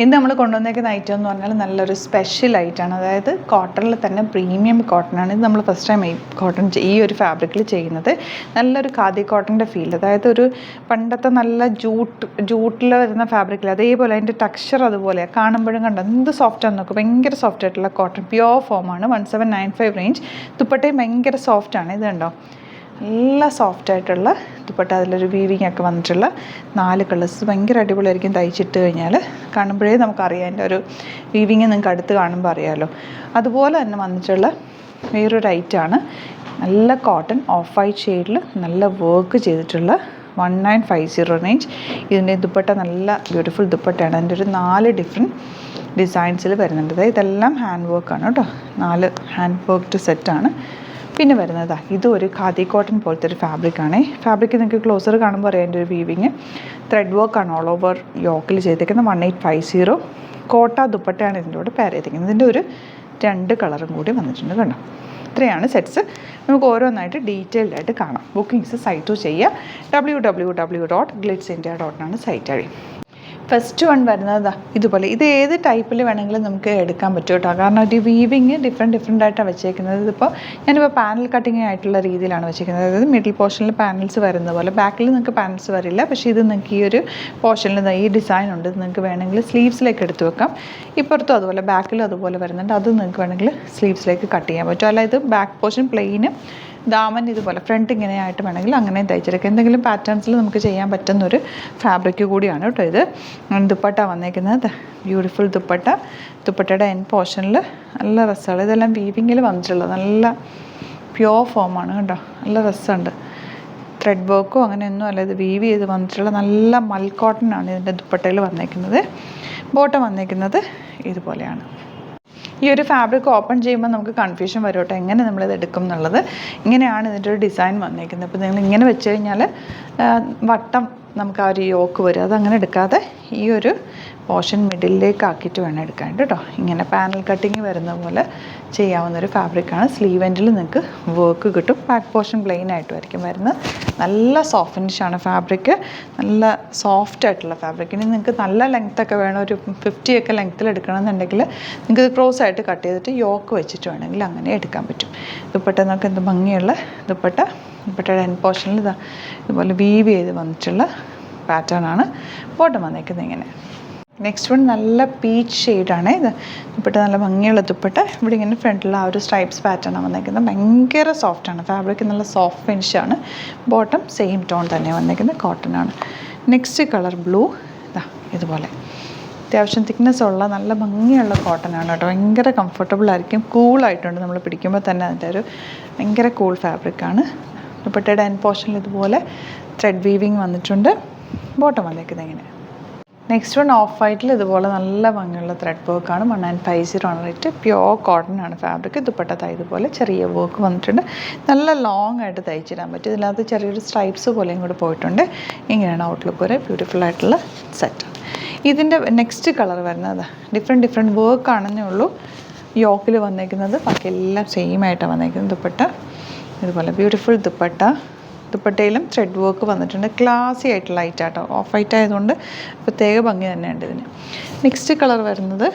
ഇന്ന് നമ്മൾ കൊണ്ടുവന്നേക്കുന്ന ഐറ്റം എന്ന് പറഞ്ഞാൽ നല്ലൊരു സ്പെഷ്യൽ ഐറ്റമാണ്. അതായത് കോട്ടണിൽ തന്നെ പ്രീമിയം കോട്ടനാണ്. ഇത് നമ്മൾ ഫസ്റ്റ് ടൈം ഈ ഒരു ഫാബ്രിക്കിൽ ചെയ്യുന്നത്. നല്ലൊരു ഖാദി കോട്ടൻ്റെ ഫീൽ, അതായത് ഒരു പണ്ടത്തെ നല്ല ജൂട്ടിൽ വരുന്ന ഫാബ്രിക്കിൽ അതേപോലെ അതിൻ്റെ ടെക്സ്ചർ അതുപോലെ കാണുമ്പോഴും കണ്ടോ എന്ത് സോഫ്റ്റാണെന്ന് നോക്കും. ഭയങ്കര സോഫ്റ്റ് ആയിട്ടുള്ള കോട്ടൺ, പ്യുവർ ഫോമാണ്. 1795 റേഞ്ച്. ദുപ്പട്ടയും ഭയങ്കര സോഫ്റ്റാണ്. ഇത് കണ്ടോ നല്ല സോഫ്റ്റായിട്ടുള്ള ദുപ്പട്ട, അതിലൊരു വീവിങ് ഒക്കെ വന്നിട്ടുള്ള 4 കളേഴ്സ്. ഭയങ്കര അടിപൊളിയായിരിക്കും തയ്ച്ചിട്ട് കഴിഞ്ഞാൽ. കാണുമ്പോഴേ നമുക്കറിയാം അതിൻ്റെ ഒരു വീവിങ് നിങ്ങൾക്ക് അടുത്ത് കാണുമ്പോൾ അറിയാമല്ലോ. അതുപോലെ തന്നെ വന്നിട്ടുള്ള വേറൊരു ഐറ്റമാണ്. നല്ല കോട്ടൺ ഓഫ് വൈറ്റ് ഷെയ്ഡിൽ നല്ല വർക്ക് ചെയ്തിട്ടുള്ള 1950 റേഞ്ച്. ഇതിൻ്റെ ദുപ്പട്ട നല്ല ബ്യൂട്ടിഫുൾ ദുപ്പട്ടയാണ്. അതിൻ്റെ ഒരു 4 ഡിഫറെൻറ്റ് ഡിസൈൻസിൽ വരുന്നുണ്ട്. ഇതെല്ലാം ഹാൻഡ് വർക്കാണ് കേട്ടോ. 4 ഹാൻഡ് വർക്ക്ഡ് സെറ്റാണ്. പിന്നെ വരുന്നത് ഇതും ഒരു ഖാദി കോട്ടൺ പോലത്തെ ഒരു ഫാബ്രിക്കാണ്. ഫാബ്രിക്ക് നിങ്ങൾക്ക് ക്ലോസർ കാണുമ്പോൾ അറിയാം. എൻ്റെ ഒരു വീവിങ് ത്രെഡ് വർക്കാണ് ഓൾ ഓവർ യോക്കിൽ ചെയ്തേക്കുന്നത്. 1850 കോട്ട ദുപ്പട്ടയാണ് ഇതിൻ്റെ കൂടെ പെയർ ചെയ്തിരിക്കുന്നത്. ഇതിൻ്റെ ഒരു 2 കളറും കൂടി വന്നിട്ടുണ്ട് കണ്ടോ. ഇത്രയാണ് സെറ്റ്സ്. നമുക്ക് ഓരോന്നായിട്ട് ഡീറ്റെയിൽഡ് ആയിട്ട് കാണാം. ബുക്കിങ്സ് സൈറ്റ് ചെയ്യുക. www.glitzindia.com സൈറ്റ് വഴി. ഫസ്റ്റ് വൺ വരുന്നത് ഇതുപോലെ. ഇത് ഏത് ടൈപ്പിൽ വേണമെങ്കിലും നമുക്ക് എടുക്കാൻ പറ്റും കേട്ടോ. കാരണം ഒരു വീവിങ് ഡിഫറെൻ്റ് ആയിട്ടാണ് വെച്ചേക്കുന്നത്. ഞാനിപ്പോൾ പാനൽ കട്ടിങ് ആയിട്ടുള്ള രീതിയിലാണ് വെച്ചേക്കുന്നത്. അതായത് മിഡിൽ പോർഷനിൽ പാനൽസ് വരുന്ന പോലെ. ബാക്കിൽ നിങ്ങൾക്ക് പാനൽസ് വരില്ല, പക്ഷേ ഇത് നിങ്ങൾക്ക് ഈ ഒരു പോർഷനിൽ ഈ ഡിസൈൻ ഉണ്ട്. ഇത് നിങ്ങൾക്ക് വേണമെങ്കിൽ സ്ലീവ്സിലേക്ക് എടുത്ത് വെക്കാം. ഇപ്പുറത്തും അതുപോലെ ബാക്കിലും അതുപോലെ വരുന്നുണ്ട്. അത് നിങ്ങൾക്ക് വേണമെങ്കിൽ സ്ലീവ്സിലേക്ക് കട്ട് ചെയ്യാൻ പറ്റും. അല്ല ഇത് ബാക്ക് പോർഷൻ പ്ലെയിന്, ദാമൻ ഇതുപോലെ ഫ്രണ്ട് ഇങ്ങനെയായിട്ട് വേണമെങ്കിൽ അങ്ങനെ തയ്ച്ചെടുക്കുക. എന്തെങ്കിലും പാറ്റേൺസിൽ നമുക്ക് ചെയ്യാൻ പറ്റുന്നൊരു ഫാബ്രിക് കൂടിയാണ് കേട്ടോ ഇത്. ദുപ്പട്ട വന്നേക്കുന്നത് ബ്യൂട്ടിഫുൾ ദുപ്പട്ട. ദുപ്പട്ടയുടെ എൻ പോർഷനിൽ നല്ല രസമാണ്. ഇതെല്ലാം വീവിങ്ങിൽ വന്നിട്ടുള്ളത് നല്ല പ്യുവർ ഫോമാണ് കേട്ടോ. നല്ല രസമുണ്ട്. ത്രെഡ് വർക്കോ അങ്ങനെയൊന്നും അല്ല, ഇത് വീവ് ചെയ്ത് വന്നിട്ടുള്ള നല്ല മൽക്കോട്ടനാണ് ഇതിൻ്റെ ദുപ്പട്ടയിൽ വന്നേക്കുന്നത്. ബോട്ടം വന്നേക്കുന്നത് ഇതുപോലെയാണ്. ഈ ഒരു ഫാബ്രിക് ഓപ്പൺ ചെയ്യുമ്പോൾ നമുക്ക് കൺഫ്യൂഷൻ വരും കേട്ടോ, എങ്ങനെ നമ്മളിത് എടുക്കും എന്നുള്ളത്. ഇങ്ങനെയാണ് ഇതിൻ്റെ ഒരു ഡിസൈൻ വന്നേക്കുന്നത്. അപ്പോൾ നിങ്ങൾ ഇങ്ങനെ വെച്ച് കഴിഞ്ഞാൽ വട്ടം നമുക്ക് ആ ഒരു യോക്ക് വരും. അതങ്ങനെ എടുക്കാതെ ഈ ഒരു പോർഷൻ മിഡിലേക്ക് ആക്കിയിട്ട് വേണം എടുക്കാൻ കേട്ടോ. ഇങ്ങനെ പാനൽ കട്ടിങ് വരുന്ന പോലെ ചെയ്യാവുന്നൊരു ഫാബ്രിക്കാണ്. സ്ലീവ് എൻഡിൽ നിങ്ങൾക്ക് വർക്ക് കിട്ടും. ബാക്ക് പോർഷൻ പ്ലെയിൻ ആയിട്ടുമായിരിക്കും വരുന്നത്. നല്ല സോഫ്റ്റ് ഫിനിഷാണ് ഫാബ്രിക്ക്. നല്ല സോഫ്റ്റ് ആയിട്ടുള്ള ഫാബ്രിക്. ഇനി നിങ്ങൾക്ക് നല്ല ലെങ്ത്തൊക്കെ വേണം, ഒരു 50 ഒക്കെ ലെങ്ത്തിൽ എടുക്കണമെന്നുണ്ടെങ്കിൽ നിങ്ങൾക്ക് ക്രോസ് ആയിട്ട് കട്ട് ചെയ്തിട്ട് യോക്ക് വെച്ചിട്ട് വേണമെങ്കിൽ അങ്ങനെ എടുക്കാൻ പറ്റും. ദുപ്പട്ട നമുക്ക് എന്ത് ഭംഗിയുള്ള ദുപ്പട്ടയുടെ എൻ പോർഷനിൽ ഇതുപോലെ വീവ് ചെയ്ത് വന്നിട്ടുള്ള പാറ്റേൺ ആണ്. ബോട്ടം വന്നേക്കുന്നത് ഇങ്ങനെ. നെക്സ്റ്റ് വൺ നല്ല പീച്ച് ഷെയ്ഡാണ്. ഇത് ദുപ്പട്ട നല്ല ഭംഗിയുള്ള ദുപ്പട്ട. ഇവിടെ ഇങ്ങനെ ഫ്രണ്ടിലുള്ള ആ ഒരു സ്ട്രൈപ്സ് പാറ്റേണാണ് വന്നേക്കുന്നത്. ഭയങ്കര സോഫ്റ്റാണ് ഫാബ്രിക്. നല്ല സോഫ്റ്റ് ഫിനിഷാണ്. ബോട്ടം സെയിം ടോൺ തന്നെ വന്നേക്കുന്നത്, കോട്ടനാണ്. Next colour blue. ഇതുപോലെ അത്യാവശ്യം തിക്നെസ് ഉള്ള നല്ല ഭംഗിയുള്ള കോട്ടനാണ് കേട്ടോ. ഭയങ്കര കംഫർട്ടബിൾ ആയിരിക്കും. കൂളായിട്ടുണ്ട് നമ്മൾ പിടിക്കുമ്പോൾ തന്നെ. അതിൻ്റെ ഒരു ഭയങ്കര കൂൾ ഫാബ്രിക്കാണ്. ദുപ്പട്ടയുടെ എൻ പോർഷനിൽ ഇതുപോലെ ത്രെഡ് വീവിങ് വന്നിട്ടുണ്ട്. ബോട്ടം വന്നേക്കുന്നത് ഇങ്ങനെ. നെക്സ്റ്റ് വൺ ഓഫ് വൈറ്റിൽ ഇതുപോലെ നല്ല ഭംഗിയുള്ള ത്രെഡ് വർക്കാണ്. 1950 ആണ് റേറ്റ്. പ്യുവർ കോട്ടൺ ആണ് ഫാബ്രിക്. ദുപ്പട്ട ഇതുപോലെ ചെറിയ വർക്ക് വന്നിട്ടുണ്ട്. നല്ല ലോങ് ആയിട്ട് തയ്ച്ചിടാൻ പറ്റും. ഇതിനകത്ത് ചെറിയൊരു സ്ട്രൈപ്സ് പോലെയും കൂടെ പോയിട്ടുണ്ട്. ഇങ്ങനെയാണ് ഔട്ട്ലുക്ക് വരെ. ബ്യൂട്ടിഫുൾ ആയിട്ടുള്ള സെറ്റ്. ഇതിൻ്റെ നെക്സ്റ്റ് കളർ വരുന്നത് ഡിഫറെൻറ്റ് വർക്ക് ആണെന്നേ ഉള്ളൂ. യോക്കിൽ വന്നേക്കുന്നത് ബാക്കി എല്ലാം സെയിം ആയിട്ടാണ് വന്നേക്കുന്നത്. ദുപ്പട്ട ഇതുപോലെ ബ്യൂട്ടിഫുൾ ദുപ്പട്ട. ദുപ്പട്ടയിലും ത്രെഡ് വർക്ക് വന്നിട്ടുണ്ട്. ക്ലാസി ആയിട്ടുള്ള ലൈറ്റാട്ടോ. ഓഫ് വൈറ്റ് ആയതുകൊണ്ട് പ്രത്യേക ഭംഗി തന്നെയുണ്ട് ഇതിന്. നെക്സ്റ്റ് കളർ വരുന്നത്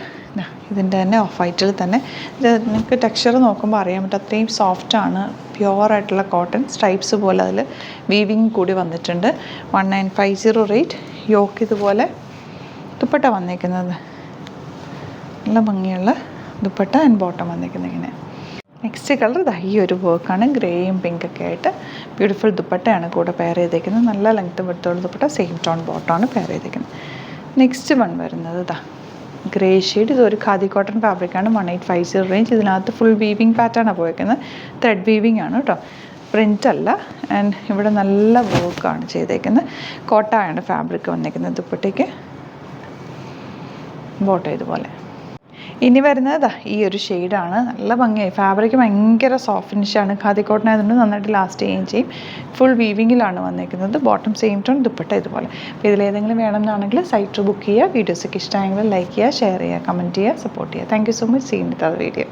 ഇതിൻ്റെ തന്നെ ഓഫ് വൈറ്റിൽ തന്നെ. ഇത് നിങ്ങൾക്ക് ടെക്സ്ചർ നോക്കുമ്പോൾ അറിയാൻ പറ്റും, അത്രയും സോഫ്റ്റാണ്. പ്യുവറായിട്ടുള്ള കോട്ടൺ. സ്ട്രൈപ്സ് പോലെ അതിൽ വീവിങ് കൂടി വന്നിട്ടുണ്ട്. 1950 റേറ്റ്. യോക്ക് ഇതുപോലെ. ദുപ്പട്ട വന്നേക്കുന്നത് നല്ല ഭംഗിയുള്ള ദുപ്പട്ട ആൻഡ് ബോട്ടം വന്നേക്കുന്നത് ഇങ്ങനെ. നെക്സ്റ്റ് കളർ ഈ ഒരു വർക്കാണ്. ഗ്രേയും പിങ്കൊക്കെ ആയിട്ട് ബ്യൂട്ടിഫുൾ ദുപ്പട്ടയാണ് കൂടെ പെയർ ചെയ്തേക്കുന്നത്. നല്ല ലെങ്ത്ത് വിടുത്തുള്ള ദുപ്പട്ട. സെയിം ടോൺ ബോട്ടമാണ് പെയർ ചെയ്തേക്കുന്നത്. നെക്സ്റ്റ് വൺ വരുന്നത് ഗ്രേ ഷെയ്ഡ്. ഇതൊരു ഖാദി കോട്ടൺ ഫാബ്രിക്കാണ്. 1850 റേഞ്ച്. ഇതിനകത്ത് ഫുൾ വീവിങ് പാറ്റേണാണ് പോയേക്കുന്നത്. ത്രെഡ് വീവിങ് ആണ് കേട്ടോ, പ്രിൻ്റ് അല്ല. ആൻഡ് ഇവിടെ നല്ല വർക്കാണ് ചെയ്തേക്കുന്നത്. കോട്ടയാണ് ഫാബ്രിക് വന്നേക്കുന്നത്. ദുപ്പട്ടയ്ക്ക് ബോട്ടം ഇതുപോലെ. ഇനി വരുന്നത് ഈ ഒരു ഷെയ്ഡാണ്. നല്ല ഭംഗിയായി. ഫാബ്രിക് ഭയങ്കര സോഫ്റ്റ് ഫിനിഷാണ്. ഖാദി കോട്ടൺ ആയതുകൊണ്ട് നന്നായിട്ട് ലാസ്റ്റ് ചെയ്യുകയും ചെയ്യും. ഫുൾ വീവിങ്ങിലാണ് വന്നേക്കുന്നത്. ബോട്ടം സെയിം ടോൺ, ദുപ്പട്ട ഇതുപോലെ. അപ്പോൾ ഇതിലേതെങ്കിലും വേണമെന്നാണെങ്കിൽ സൈറ്റ് ബുക്ക് ചെയ്യുക. വീഡിയോസൊക്കെ ഇഷ്ടമായെങ്കിൽ ലൈക്ക് ചെയ്യുക, ഷെയർ ചെയ്യുക, കമൻറ്റ് ചെയ്യുക, സപ്പോർട്ട് ചെയ്യുക. Thank you so much. See in with other video.